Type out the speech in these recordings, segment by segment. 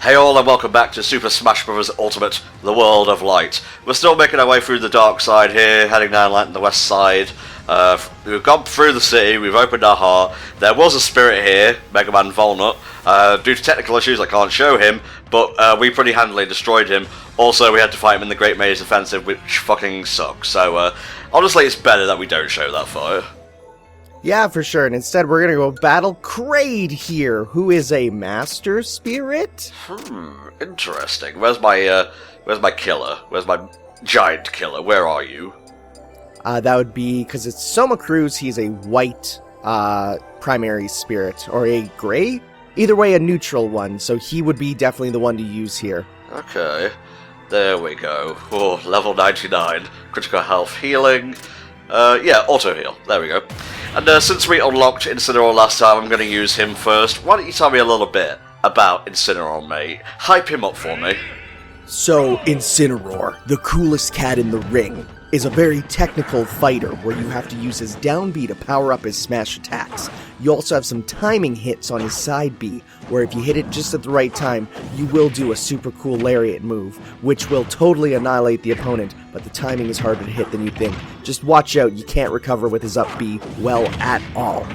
Hey all and welcome back to Super Smash Bros. Ultimate, the World of Light. We're still making our way through the dark side here, heading down like the west side. We've gone through the city, we've opened our heart. There was a spirit here, Mega Man Volnut. Due to technical issues I can't show him, but we pretty handily destroyed him. Also we had to fight him in the Great Maze Offensive, which fucking sucks. So honestly it's better that we don't show that fight. Yeah, for sure, and instead we're gonna go battle Kraid here, who is a master spirit? Interesting. Where's my killer? Where's my giant killer? Where are you? That would be, because it's Soma Cruz, he's a white primary spirit, or a gray? Either way, a neutral one, so he would be definitely the one to use here. Okay, there we go. Oh, level 99. Critical health healing. Yeah, auto heal. There we go. And since we unlocked Incineroar last time, I'm going to use him first. Why don't you tell me a little bit about Incineroar, mate? Hype him up for me. So, Incineroar, the coolest cat in the ring, is a very technical fighter where you have to use his down B to power up his smash attacks. You also have some timing hits on his side B, where if you hit it just at the right time, you will do a super cool lariat move, which will totally annihilate the opponent, but the timing is harder to hit than you think. Just watch out, you can't recover with his up B well at all.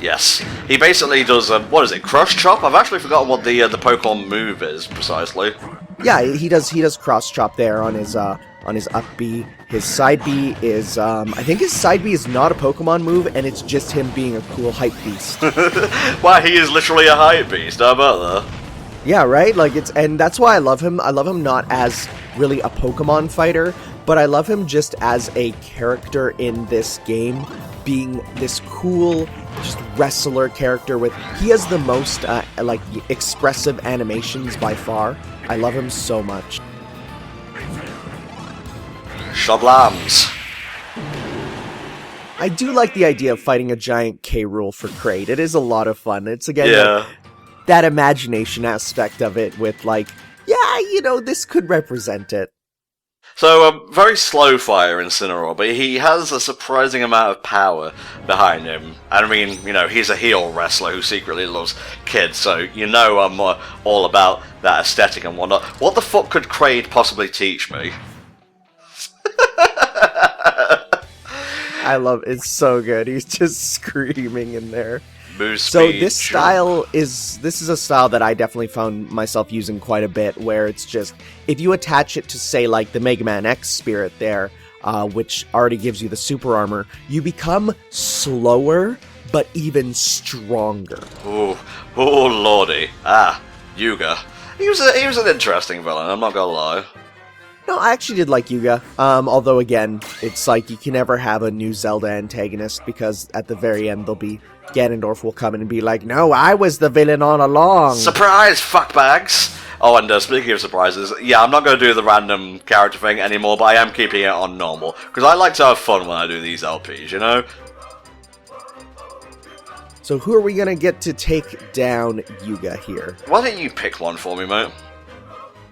Yes, he basically does, what is it, Crush Chop? I've actually forgotten what the Pokemon move is, precisely. Yeah, he does cross chop there on his up B. His side B is, I think his side B is not a Pokemon move, and it's just him being a cool hype beast. Why, he is literally a hype beast, how about that? Yeah, right? Like, and that's why I love him. I love him not as really a Pokemon fighter, but I love him just as a character in this game, being this cool, just wrestler character with, he has the most, like, expressive animations by far. I love him so much. Shoglams. I do like the idea of fighting a giant K. Rool for Kraid. It is a lot of fun. It's, again, that imagination aspect of it with, like, yeah, you know, this could represent it. So, very slow fire Incineroar, but he has a surprising amount of power behind him. I mean, you know, he's a heel wrestler who secretly loves kids, so you know I'm all about that aesthetic and whatnot. What the fuck could Kraid possibly teach me? I love it. It's so good. He's just screaming in there. Move so speed, this is a style that I definitely found myself using quite a bit, where it's just, if you attach it to, say, like the Mega Man X spirit there, which already gives you the super armor, you become slower, but even stronger. Oh lordy. Yuga. He was an interesting villain, I'm not gonna lie. No, I actually did like Yuga, although again, it's like you can never have a new Zelda antagonist, because at the very end Ganondorf will come in and be like, no, I was the villain all along. Surprise, fuckbags! Oh, and speaking of surprises, yeah, I'm not going to do the random character thing anymore, but I am keeping it on normal, because I like to have fun when I do these LPs, you know? So who are we going to get to take down Yuga here? Why don't you pick one for me, mate?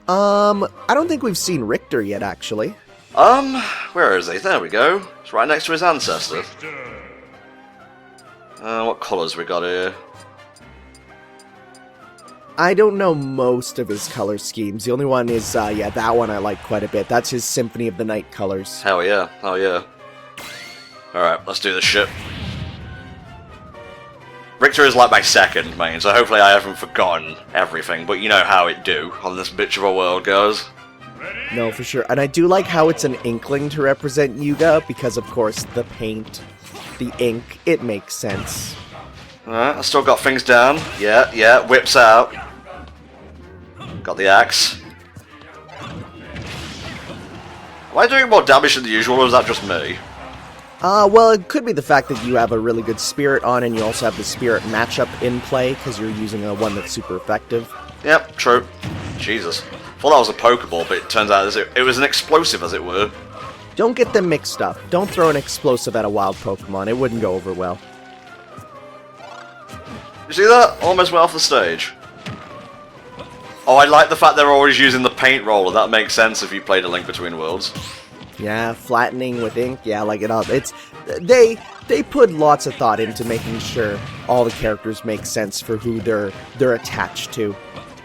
I don't think we've seen Richter yet, actually. Where is he? There we go. It's right next to his ancestor. What colours we got here? I don't know most of his color schemes. The only one is, yeah, that one I like quite a bit. That's his Symphony of the Night colors. Hell yeah, hell yeah. Alright, let's do this shit. Richter is like my second main, so hopefully I haven't forgotten everything, but you know how it do on this bitch of a world, guys. No, for sure. And I do like how it's an inkling to represent Yuga, because of course the paint, the ink, it makes sense. Alright, I still got things down. Yeah, whips out. Got the axe. Am I doing more damage than usual, or is that just me? Well, it could be the fact that you have a really good spirit on, and you also have the spirit matchup in play, because you're using a one that's super effective. Yep, true. Jesus. Thought that was a Pokeball, but it turns out it was an explosive, as it were. Don't get them mixed up. Don't throw an explosive at a wild Pokemon. It wouldn't go over well. You see that? Almost went off the stage. Oh, I like the fact they're always using the paint roller. That makes sense if you played A Link Between Worlds. Yeah, flattening with ink. Yeah, like it all. It's they put lots of thought into making sure all the characters make sense for who they're attached to.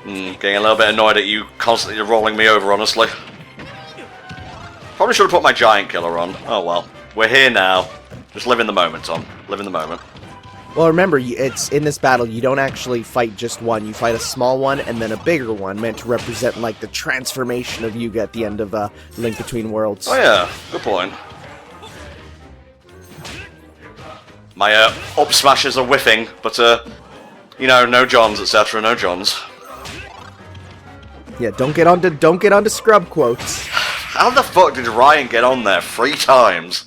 Getting a little bit annoyed at you constantly rolling me over, honestly. Probably should have put my giant killer on. Oh well. We're here now. Just live in the moment, Tom. Live in the moment. Well, remember, it's in this battle, you don't actually fight just one. You fight a small one and then a bigger one, meant to represent, like, the transformation of Yuga at the end of Link Between Worlds. Oh yeah, good point. My up smashes are whiffing, but you know, no Johns, etc. No Johns. Yeah, don't get onto scrub quotes. How the fuck did Ryan get on there 3 times?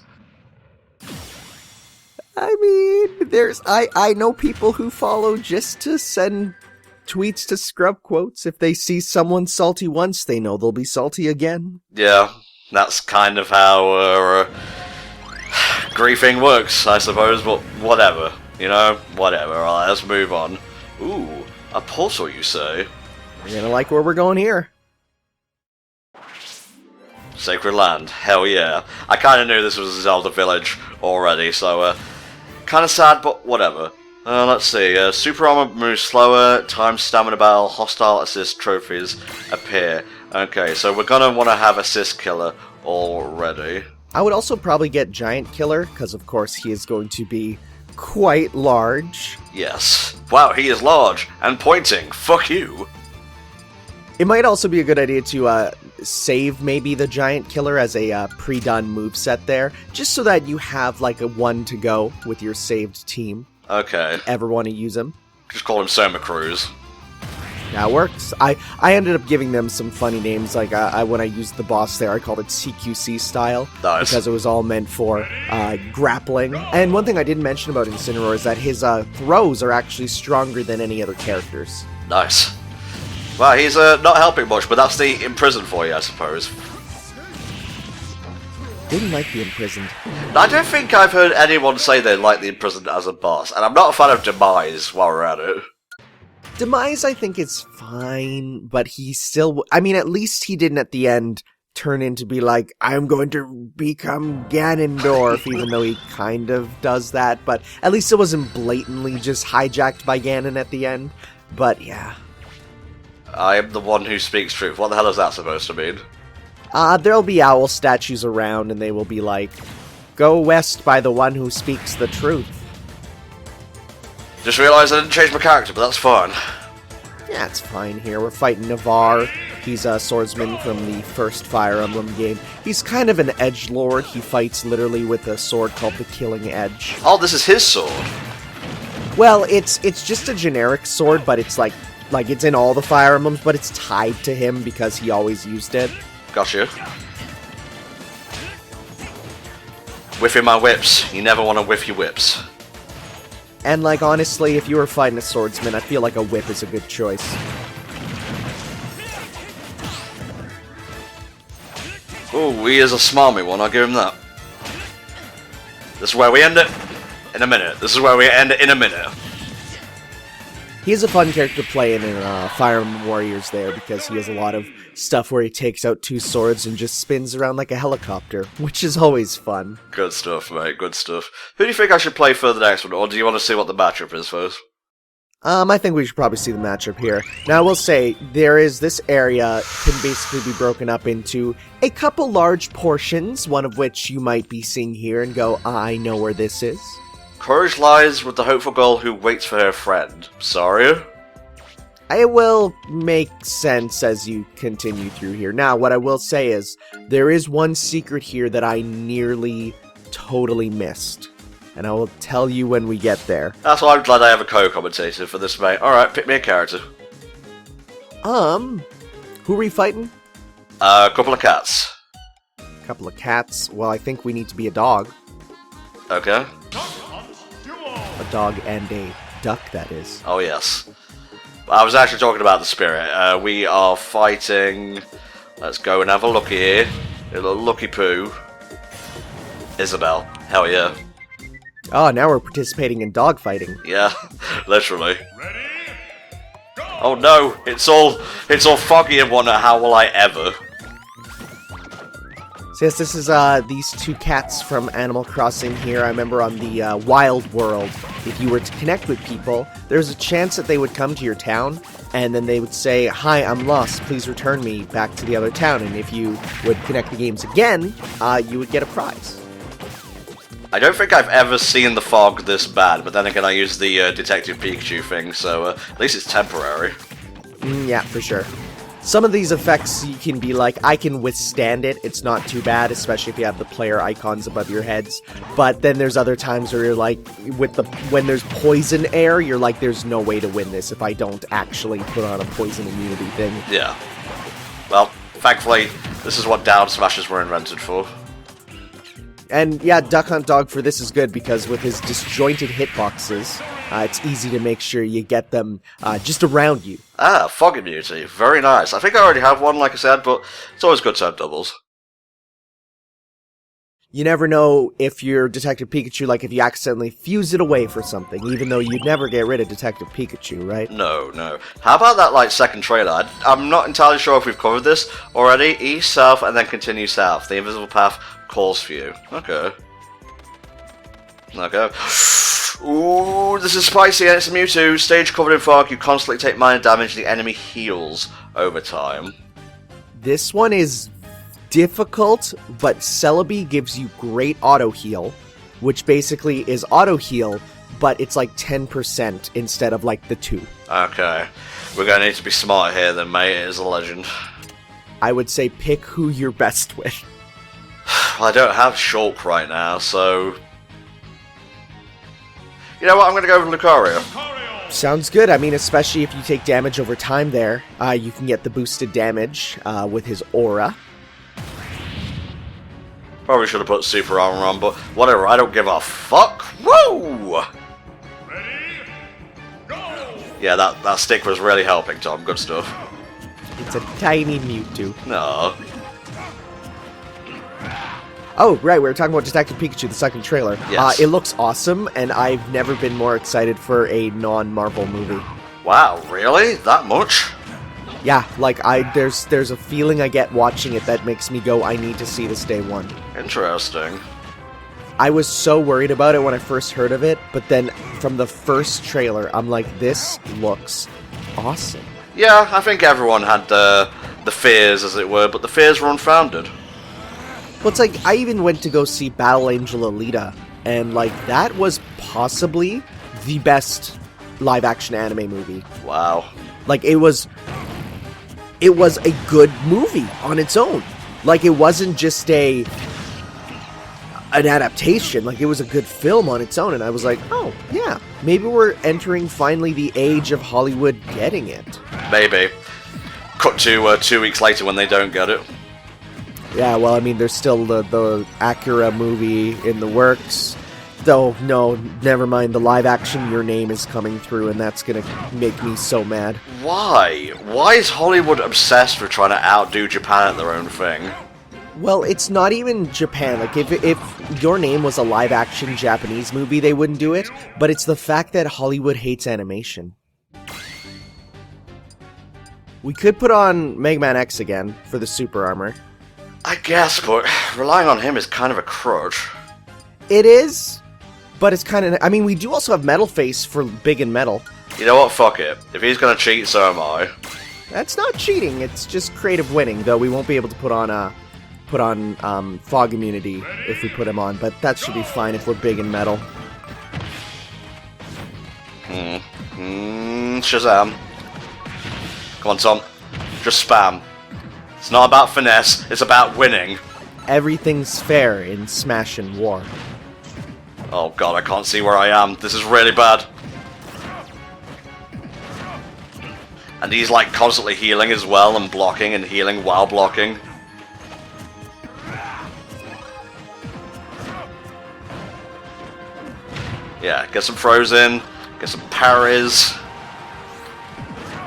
I mean, I know people who follow just to send tweets to scrub quotes. If they see someone salty once, they know they'll be salty again. Yeah, that's kind of how griefing works, I suppose, but whatever. You know, whatever. Alright, let's move on. Ooh, a portal, you say? You're gonna like where we're going here. Sacred Land, hell yeah. I kind of knew this was a Zelda village already, so kind of sad, but whatever. Let's see, super armor moves slower, time stamina battle, hostile assist trophies appear. Okay, so we're gonna want to have assist killer already. I would also probably get giant killer, because of course he is going to be quite large. Yes. Wow, he is large and pointing. Fuck you. It might also be a good idea to save maybe the giant killer as a pre-done moveset there, just so that you have like a one to go with your saved team. Okay. Ever want to use him? Just call him Soma Cruz. That works. I ended up giving them some funny names, like when I used the boss there, I called it CQC style. Nice. Because it was all meant for grappling. And one thing I didn't mention about Incineroar is that his throws are actually stronger than any other characters. Nice. Well, he's not helping much, but that's the imprisoned for you, I suppose. Didn't like the imprisoned. I don't think I've heard anyone say they like the imprisoned as a boss, and I'm not a fan of Demise while we're at it. Demise, I think, is fine, but he still... I mean, at least he didn't at the end turn into be like, I'm going to become Ganondorf, even though he kind of does that, but at least it wasn't blatantly just hijacked by Ganon at the end. But, yeah. I am the one who speaks truth. What the hell is that supposed to mean? There'll be owl statues around, and they will be like, go west by the one who speaks the truth. Just realised I didn't change my character, but that's fine. Yeah, it's fine here. We're fighting Navarre. He's a swordsman from the first Fire Emblem game. He's kind of an edgelord. He fights literally with a sword called the Killing Edge. Oh, this is his sword. Well, it's just a generic sword, but it's like it's in all the Fire Emblems, but it's tied to him because he always used it. Gotcha. Whiffing my whips. You never want to whiff your whips. And, like, honestly, if you were fighting a swordsman, I feel like a whip is a good choice. Ooh, he is a smarmy one, I'll give him that. This is where we end it in a minute. This is where we end it in a minute. He's a fun character to play in Fire Emblem Warriors there, because he has a lot of stuff where he takes out 2 swords and just spins around like a helicopter, which is always fun. Good stuff, mate, good stuff. Who do you think I should play for the next one, or do you want to see what the matchup is first? I think we should probably see the matchup here. Now, I will say, this area can basically be broken up into a couple large portions, one of which you might be seeing here and go, I know where this is. Courage lies with the hopeful girl who waits for her friend. Sorry? It will make sense as you continue through here. Now, what I will say is, there is one secret here that I nearly totally missed. And I will tell you when we get there. That's why I'm glad I have a co-commentator for this, mate. Alright, pick me a character. Who are we fighting? A couple of cats. A couple of cats. Well, I think we need to be a dog. Okay. A dog and a duck, that is. Oh, yes. I was actually talking about the spirit. We are fighting... Let's go and have a look here. A little looky poo. Isabel. Hell yeah. Oh, now we're participating in dog fighting. Yeah, literally. Oh no, it's all foggy and whatnot. How will I ever? So yes, this is these 2 cats from Animal Crossing here. I remember on the Wild World, if you were to connect with people, there's a chance that they would come to your town, and then they would say, "Hi, I'm lost. Please return me back to the other town." And if you would connect the games again, you would get a prize. I don't think I've ever seen the fog this bad, but then again I use the Detective Pikachu thing, so at least it's temporary. Yeah, for sure. Some of these effects you can be like, I can withstand it, it's not too bad, especially if you have the player icons above your heads. But then there's other times where you're like, when there's poison air, you're like, there's no way to win this if I don't actually put on a poison immunity thing. Yeah. Well, thankfully, this is what down smashes were invented for. And yeah, Duck Hunt Dog for this is good because with his disjointed hitboxes, it's easy to make sure you get them just around you. Ah, fog immunity. Very nice. I think I already have one, like I said, but it's always good to have doubles. You never know if you're Detective Pikachu, like if you accidentally fuse it away for something, even though you'd never get rid of Detective Pikachu, right? No, no. How about that, like, second trailer? I'm not entirely sure if we've covered this already. East, south, and then continue south. The invisible path calls for you. Okay. Okay. Ooh, this is spicy and it's a Mewtwo. Stage covered in fog, you constantly take minor damage, the enemy heals over time. This one is difficult, but Celebi gives you great auto heal, which basically is auto heal, but it's like 10% instead of like the 2. Okay. We're gonna need to be smart here then, mate. It is a legend. I would say pick who you're best with. Well, I don't have Shulk right now, so... You know what, I'm gonna go with Lucario. Sounds good. I mean, especially if you take damage over time there, you can get the boosted damage with his aura. Probably should have put super armor on, but whatever, I don't give a fuck. Woo! Ready? Go! Yeah, that stick was really helping, Tom. Good stuff. It's a tiny Mewtwo. No. Oh, right, we were talking about Detective Pikachu, the second trailer. Yes. It looks awesome, and I've never been more excited for a non-Marvel movie. Wow, really? That much? Yeah, like, there's a feeling I get watching it that makes me go, I need to see this day one. Interesting. I was so worried about it when I first heard of it, but then from the first trailer, I'm like, this looks awesome. Yeah, I think everyone had the fears, as it were, but the fears were unfounded. Well, it's like, I even went to go see Battle Angel Alita, and, like, that was possibly the best live-action anime movie. Wow. Like, it was a good movie on its own. Like, it wasn't just an adaptation. Like, it was a good film on its own, and I was like, oh, yeah, maybe we're entering finally the age of Hollywood getting it. Maybe. Cut to 2 weeks later when they don't get it. Yeah, well, I mean, there's still the Acura movie in the works. Though, no, never mind. The live action Your Name is coming through, and that's gonna make me so mad. Why? Why is Hollywood obsessed with trying to outdo Japan at their own thing? Well, it's not even Japan. Like, if Your Name was a live action Japanese movie, they wouldn't do it. But it's the fact that Hollywood hates animation. We could put on Mega Man X again for the super armor. I guess, but relying on him is kind of a crutch. It is, but it's kind of... I mean, we do also have Metal Face for Big and Metal. You know what? Fuck it. If he's gonna cheat, so am I. That's not cheating. It's just creative winning. Though we won't be able to put on fog immunity if we put him on, but that should be fine if we're Big and Metal. Shazam. Come on, Tom. Just spam. It's not about finesse, it's about winning. Everything's fair in Smash and War. Oh god, I can't see where I am. This is really bad. And he's like constantly healing as well, and blocking and healing while blocking. Yeah, get some frozen, get some parries.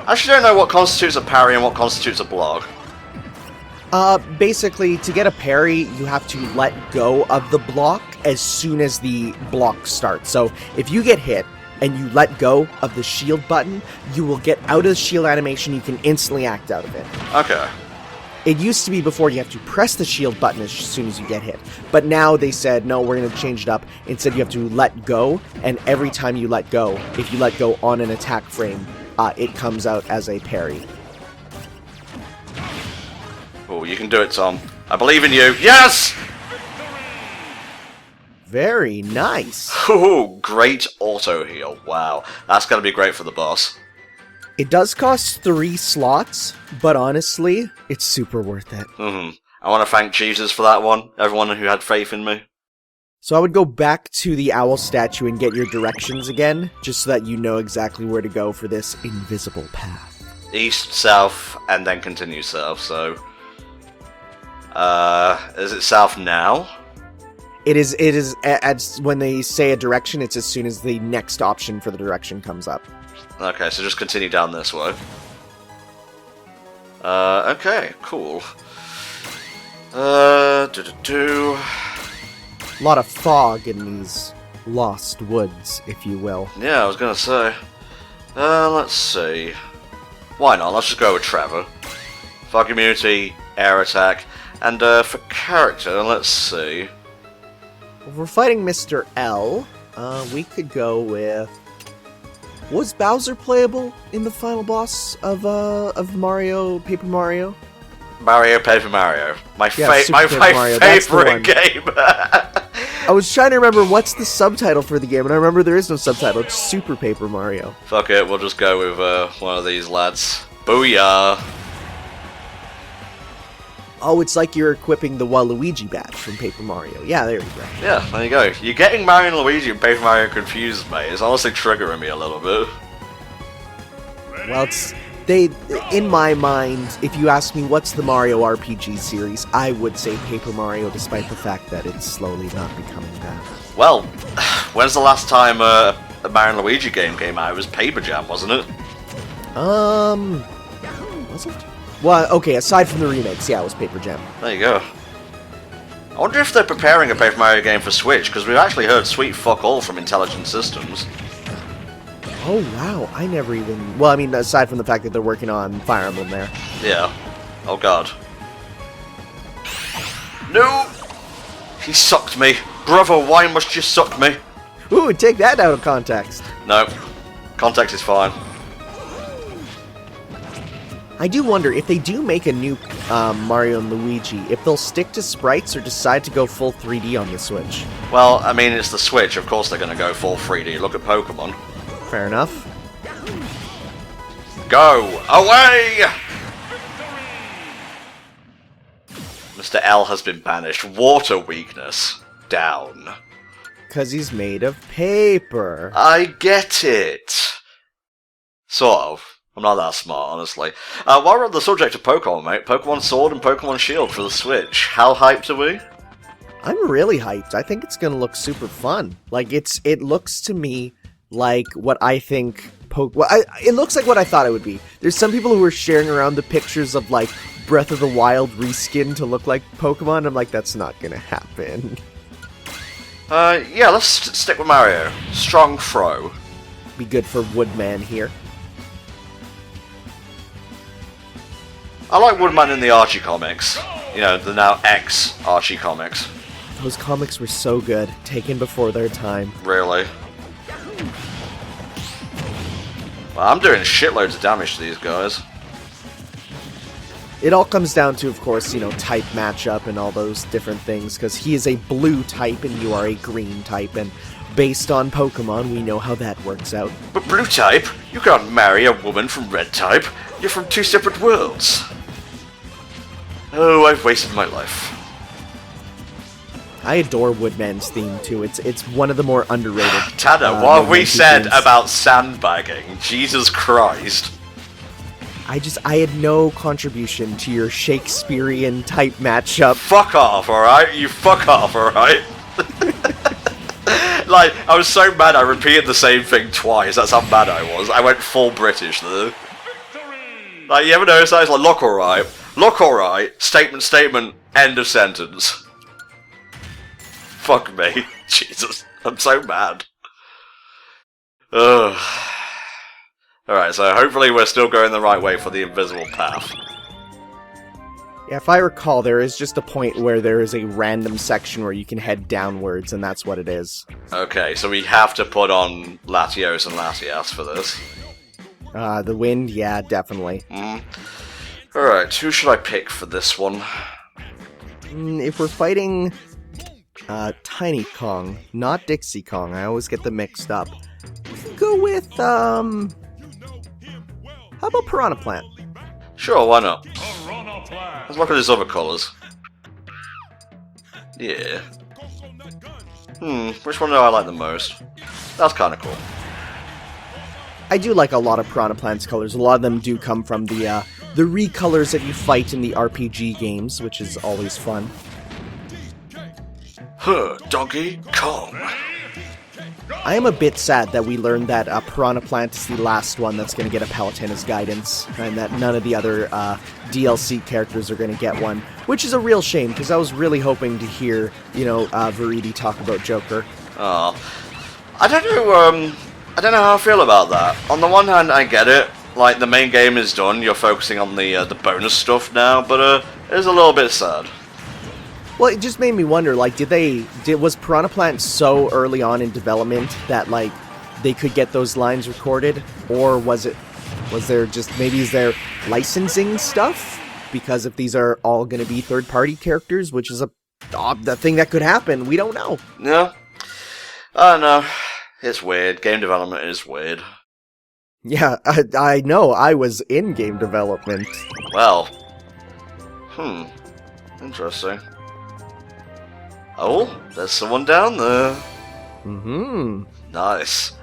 I actually don't know what constitutes a parry and what constitutes a block. Basically, to get a parry, you have to let go of the block as soon as the block starts. So, if you get hit and you let go of the shield button, you will get out of the shield animation, you can instantly act out of it. Okay. It used to be before you have to press the shield button as soon as you get hit. But now they said, no, we're going to change it up. Instead, you have to let go, and every time you let go, if you let go on an attack frame, it comes out as a parry. Oh, you can do it, Tom. I believe in you. Yes! Very nice. Ooh, great auto heal. Wow. That's going to be great for the boss. It does cost 3 slots, but honestly, it's super worth it. I want to thank Jesus for that one. Everyone who had faith in me. So I would go back to the owl statue and get your directions again, just so that you know exactly where to go for this invisible path. East, south, and then continue south, so... is it south now? It is, when they say a direction, it's as soon as the next option for the direction comes up. Okay, so just continue down this way. Okay, cool. A lot of fog in these lost woods, if you will. Yeah, I was gonna say. Let's see. Why not? Let's just go with Trevor. For immunity, air attack, and for character, let's see. If we're fighting Mr. L, we could go with... Was Bowser playable in the final boss of Mario, Paper Mario? Mario, Paper Mario. My Super Paper Mario, that's the favorite one. game! I was trying to remember what's the subtitle for the game, and I remember there is no subtitle. It's Super Paper Mario. Fuck it, we'll just go with one of these lads. Booyah! Oh, it's like you're equipping the Waluigi badge from Paper Mario. Yeah, there you go. Yeah, there you go. You're getting Mario and Luigi and Paper Mario confused, mate. It's honestly triggering me a little bit. Well, in my mind, if you ask me what's the Mario RPG series, I would say Paper Mario, despite the fact that it's slowly not becoming that. Well, when's the last time a Mario and Luigi game came out? It was Paper Jam, wasn't it? Was it? Well, okay, aside from the remakes, yeah, it was Paper Jam. There you go. I wonder if they're preparing a Paper Mario game for Switch, because we've actually heard sweet fuck all from Intelligent Systems. Oh, wow, I never even... Well, I mean, aside from the fact that they're working on Fire Emblem there. Yeah. Oh god. No! He sucked me. Brother, why must you suck me? Ooh, take that out of context. No. Context is fine. I do wonder, if they do make a new Mario and Luigi, if they'll stick to sprites or decide to go full 3D on the Switch. Well, I mean, it's the Switch. Of course they're going to go full 3D. Look at Pokemon. Fair enough. Go away! Mr. L has been banished. Water weakness. Down. Because he's made of paper. I get it. Sort of. I'm not that smart, honestly. While we're on the subject of Pokemon, mate, Pokemon Sword and Pokemon Shield for the Switch. How hyped are we? I'm really hyped. I think it's going to look super fun. Like, it looks to me like what I think... it looks like what I thought it would be. There's some people who are sharing around the pictures of, like, Breath of the Wild reskin to look like Pokemon. I'm like, that's not going to happen. Yeah, let's stick with Mario. Strong throw. Be good for Woodman here. I like Woodman in the Archie comics. You know, the now ex-Archie comics. Those comics were so good. Taken before their time. Really? Well, I'm doing shitloads of damage to these guys. It all comes down to, of course, you know, type matchup and all those different things, because he is a blue type and you are a green type, and based on Pokemon, we know how that works out. But blue type? You can't marry a woman from red type. You're from two separate worlds. Oh, I've wasted my life. I adore Woodman's theme, too. It's one of the more underrated. Tanner, what have we said themes. about sandbagging? Jesus Christ. I had no contribution to your Shakespearean type matchup. Fuck off, alright? You fuck off, alright? Like, I was so mad I repeated the same thing twice. That's how mad I was. I went full British, though. Like, you ever notice that? It's like, look alright. Look alright. Statement, statement. End of sentence. Fuck me. Jesus. I'm so mad. Ugh. Alright, so hopefully we're still going the right way for the invisible path. Yeah, if I recall, there is just a point where there is a random section where you can head downwards, and that's what it is. Okay, so we have to put on Latios and Latias for this. The wind, yeah, definitely. Alright, who should I pick for this one? If we're fighting Tiny Kong, not Dixie Kong, I always get them mixed up. We can go with, how about Piranha Plant? Sure, why not? Piranha Plant. Let's look at his other colours. Yeah. Which one do I like the most? That's kind of cool. I do like a lot of Piranha Plant's colors. A lot of them do come from the recolors that you fight in the RPG games, which is always fun. Donkey Kong. I am a bit sad that we learned that Piranha Plant is the last one that's going to get a Palutena's Guidance, and that none of the other DLC characters are going to get one, which is a real shame, because I was really hoping to hear, Veridi talk about Joker. Oh. I don't know how I feel about that. On the one hand, I get it. Like, the main game is done, you're focusing on the bonus stuff now, but it's a little bit sad. Well, it just made me wonder, like, was Piranha Plant so early on in development that, like, they could get those lines recorded? Or was there licensing stuff? Because if these are all going to be third-party characters, which is the thing that could happen, we don't know. Yeah. I don't know. It's weird. Game development is weird. Yeah, I know. I was in game development. Well. Interesting. Oh, there's someone down there. Nice.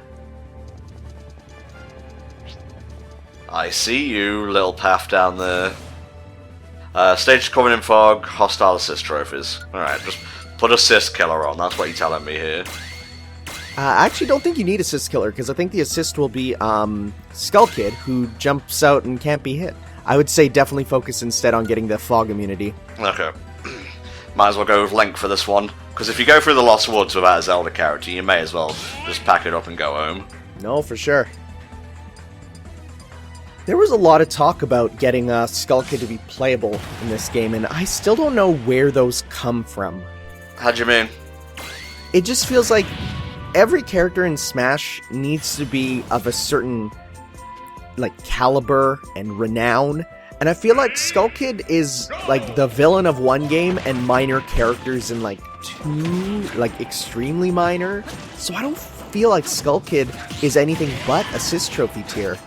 I see you, little path down there. Stage covered in fog, hostile assist trophies. Alright, just put assist killer on, that's what you're telling me here. I actually don't think you need assist killer, because I think the assist will be Skull Kid, who jumps out and can't be hit. I would say definitely focus instead on getting the fog immunity. Okay. Might as well go with Link for this one, because if you go through the Lost Woods without a Zelda character, you may as well just pack it up and go home. No, for sure. There was a lot of talk about getting Skull Kid to be playable in this game, and I still don't know where those come from. How do you mean? It just feels like every character in Smash needs to be of a certain, like, caliber and renown. And I feel like Skull Kid is, like, the villain of one game and minor characters in, like, two, like, extremely minor. So I don't feel like Skull Kid is anything but assist trophy tier.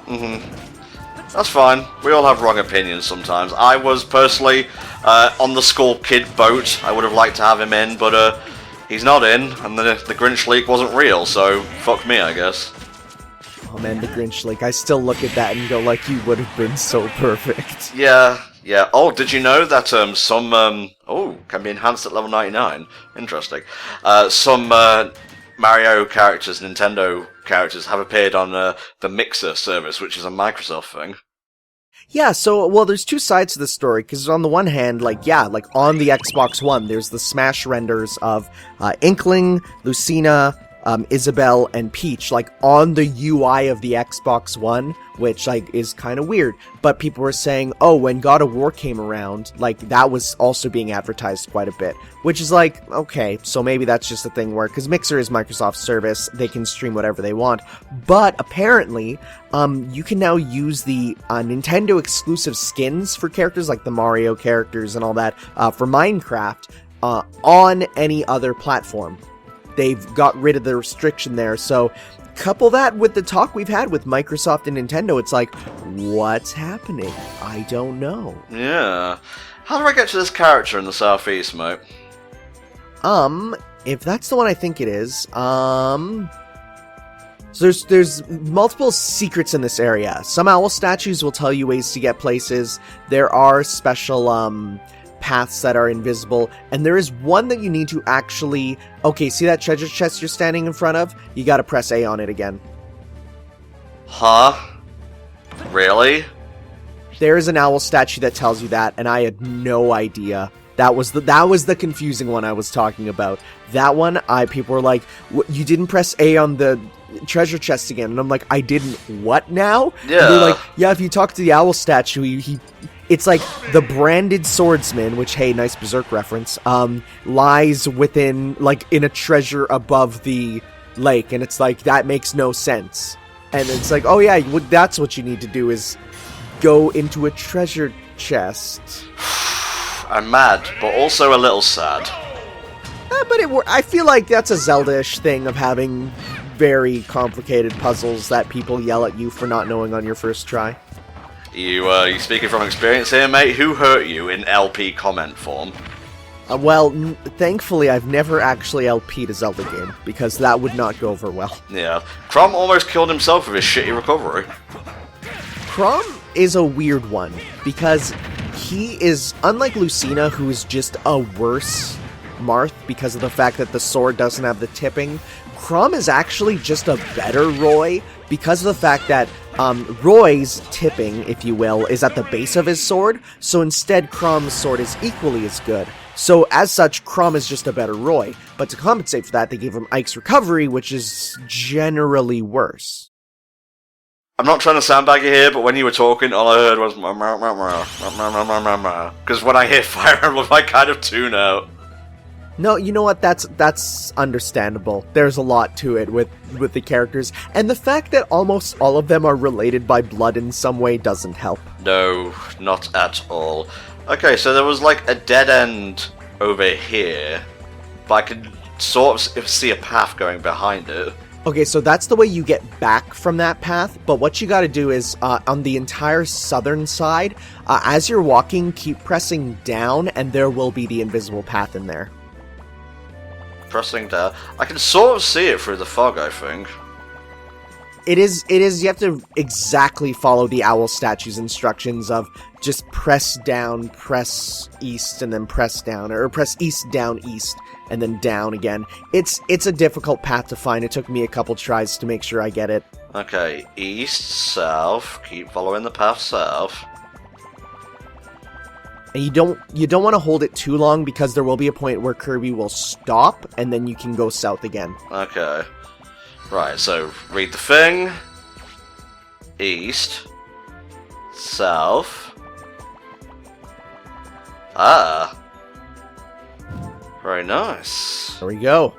That's fine. We all have wrong opinions sometimes. I was personally on the Skull Kid boat. I would have liked to have him in, but he's not in, and the Grinch leak wasn't real, so fuck me, I guess. Oh man, the Grinch leak. I still look at that and go like, you would have been so perfect. Yeah. Oh, did you know that some can be enhanced at level 99? Interesting. Some Mario characters, Nintendo characters, have appeared on the Mixer service, which is a Microsoft thing. Yeah, so, well, there's two sides to the story, because on the one hand, like on the Xbox One, there's the Smash renders of Inkling, Lucina, Isabelle, and Peach, like, on the UI of the Xbox One, which, like, is kind of weird. But people were saying, oh, when God of War came around, like, that was also being advertised quite a bit. Which is like, okay, so maybe that's just a thing where, because Mixer is Microsoft's service, they can stream whatever they want. But, apparently, you can now use the Nintendo exclusive skins for characters, like the Mario characters and all that, for Minecraft, on any other platform. They've got rid of the restriction there, so couple that with the talk we've had with Microsoft and Nintendo, it's like, what's happening? I don't know. Yeah. How do I get to this character in the southeast, mate? If that's the one I think it is, so there's multiple secrets in this area. Some owl statues will tell you ways to get places. There are special, paths that are invisible, and there is one that you need to actually... Okay, see that treasure chest you're standing in front of? You gotta press A on it again. Huh? Really? There is an owl statue that tells you that, and I had no idea. That was the confusing one I was talking about. That one, people were like, you didn't press A on the treasure chest again, and I'm like, I didn't what now? Yeah. And they're like, yeah, if you talk to the owl statue, it's like the branded swordsman, which, hey, nice Berserk reference, lies within, like, in a treasure above the lake, and it's like, that makes no sense. And it's like, oh yeah, that's what you need to do is go into a treasure chest. I'm mad, but also a little sad. But I feel like that's a Zelda-ish thing of having very complicated puzzles that people yell at you for not knowing on your first try. You speaking from experience here, mate? Who hurt you in LP comment form? Well, thankfully I've never actually LP'd a Zelda game, because that would not go over well. Yeah. Crom almost killed himself with his shitty recovery. Crom is a weird one, because he is, unlike Lucina, who is just a worse Marth because of the fact that the sword doesn't have the tipping, Crom is actually just a better Roy because of the fact that Roy's tipping, if you will, is at the base of his sword, so instead Crom's sword is equally as good. So as such, Crom is just a better Roy, but to compensate for that, they gave him Ike's recovery, which is generally worse. I'm not trying to soundbag you here, but when you were talking, all I heard was because when I hear Fire Emblem, I kind of tune out. No, you know what? That's understandable. There's a lot to it with the characters, and the fact that almost all of them are related by blood in some way doesn't help. No, not at all. Okay, so there was like a dead end over here, but I could sort of see a path going behind it. Okay, so that's the way you get back from that path, but what you gotta do is, on the entire southern side, as you're walking, keep pressing down, and there will be the invisible path in there. Pressing down. I can sort of see it through the fog, I think. It is, you have to exactly follow the owl statue's instructions of just press down, press east, and then press down, or press east, down, east, and then down again. It's a difficult path to find. It took me a couple tries to make sure I get it. Okay, east, south, keep following the path south. And you don't want to hold it too long because there will be a point where Kirby will stop, and then you can go south again. Okay. Right, so read the thing. East. South. Ah. Very nice. There we go.